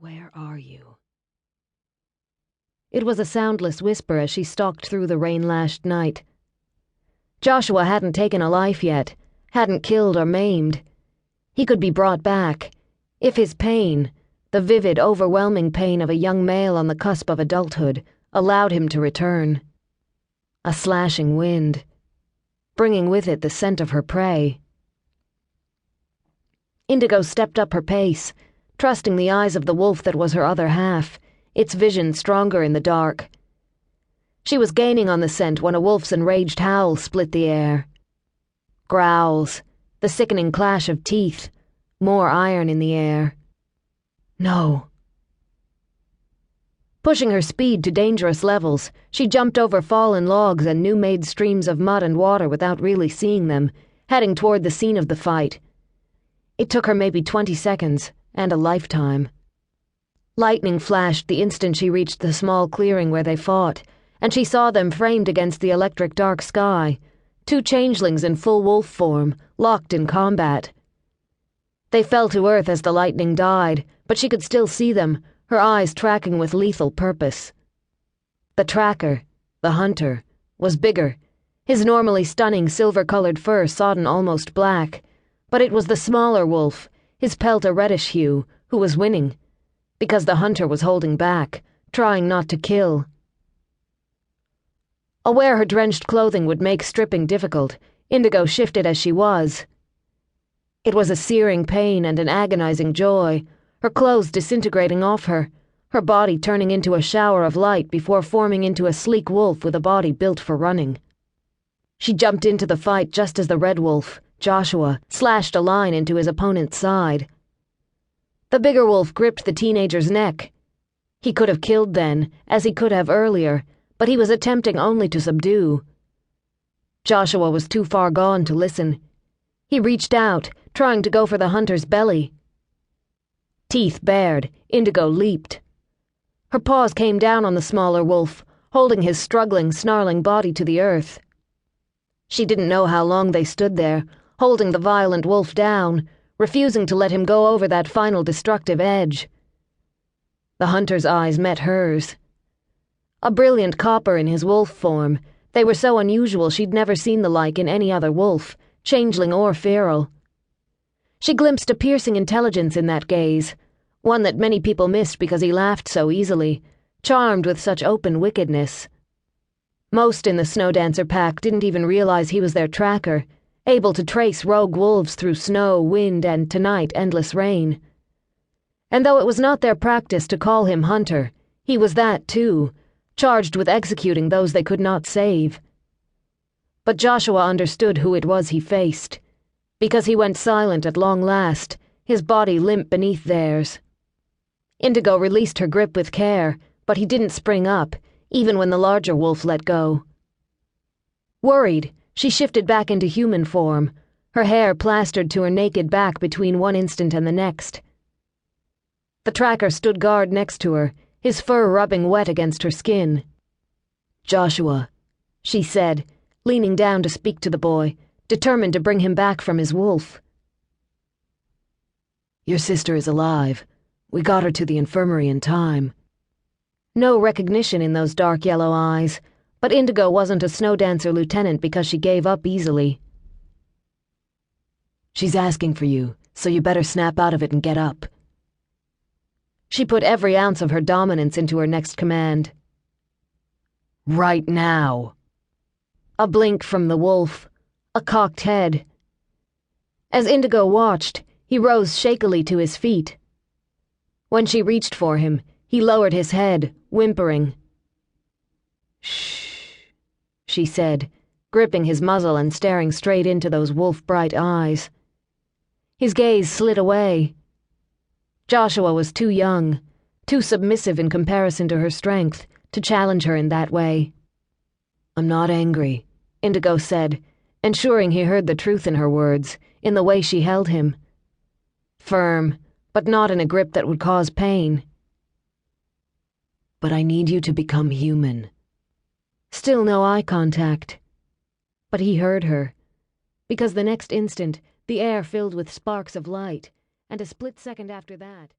Where are you? It was a soundless whisper as she stalked through the rain-lashed night. Joshua hadn't taken a life yet, hadn't killed or maimed. He could be brought back, if his pain, the vivid, overwhelming pain of a young male on the cusp of adulthood, allowed him to return. A slashing wind, bringing with it the scent of her prey. Indigo stepped up her pace, trusting the eyes of the wolf that was her other half, its vision stronger in the dark. She was gaining on the scent when a wolf's enraged howl split the air. Growls, the sickening clash of teeth, more iron in the air. No. Pushing her speed to dangerous levels, she jumped over fallen logs and new-made streams of mud and water without really seeing them, heading toward the scene of the fight. It took her maybe 20 seconds, and a lifetime. Lightning flashed the instant she reached the small clearing where they fought, and she saw them framed against the electric dark sky, two changelings in full wolf form, locked in combat. They fell to earth as the lightning died, but she could still see them, her eyes tracking with lethal purpose. The tracker, the hunter, was bigger, his normally stunning silver-colored fur sodden almost black, but it was the smaller wolf, his pelt a reddish hue, who was winning, because the hunter was holding back, trying not to kill. Aware her drenched clothing would make stripping difficult, Indigo shifted as she was. It was a searing pain and an agonizing joy, her clothes disintegrating off her, her body turning into a shower of light before forming into a sleek wolf with a body built for running. She jumped into the fight just as the red wolf, Joshua, slashed a line into his opponent's side. The bigger wolf gripped the teenager's neck. He could have killed then, as he could have earlier, but he was attempting only to subdue. Joshua was too far gone to listen. He reached out, trying to go for the hunter's belly. Teeth bared, Indigo leaped. Her paws came down on the smaller wolf, holding his struggling, snarling body to the earth. She didn't know how long they stood there, holding the violent wolf down, refusing to let him go over that final destructive edge. The hunter's eyes met hers. A brilliant copper in his wolf form, they were so unusual she'd never seen the like in any other wolf, changeling or feral. She glimpsed a piercing intelligence in that gaze, one that many people missed because he laughed so easily, charmed with such open wickedness. Most in the SnowDancer pack didn't even realize he was their tracker, able to trace rogue wolves through snow, wind, and tonight endless rain. And though it was not their practice to call him Hunter, he was that too, charged with executing those they could not save. But Joshua understood who it was he faced, because he went silent at long last, his body limp beneath theirs. Indigo released her grip with care, but he didn't spring up, even when the larger wolf let go. Worried, she shifted back into human form, her hair plastered to her naked back between one instant and the next. The tracker stood guard next to her, his fur rubbing wet against her skin. "Joshua," she said, leaning down to speak to the boy, determined to bring him back from his wolf. "Your sister is alive. We got her to the infirmary in time." No recognition in those dark yellow eyes, but Indigo wasn't a SnowDancer lieutenant because she gave up easily. "She's asking for you, so you better snap out of it and get up." She put every ounce of her dominance into her next command. "Right now." A blink from the wolf, a cocked head. As Indigo watched, he rose shakily to his feet. When she reached for him, he lowered his head, whimpering. "Shh," she said, gripping his muzzle and staring straight into those wolf-bright eyes. His gaze slid away. Joshua was too young, too submissive in comparison to her strength, to challenge her in that way. "I'm not angry," Indigo said, ensuring he heard the truth in her words, in the way she held him. Firm, but not in a grip that would cause pain. "But I need you to become human." Still no eye contact. But he heard her, because the next instant the air filled with sparks of light, and a split second after that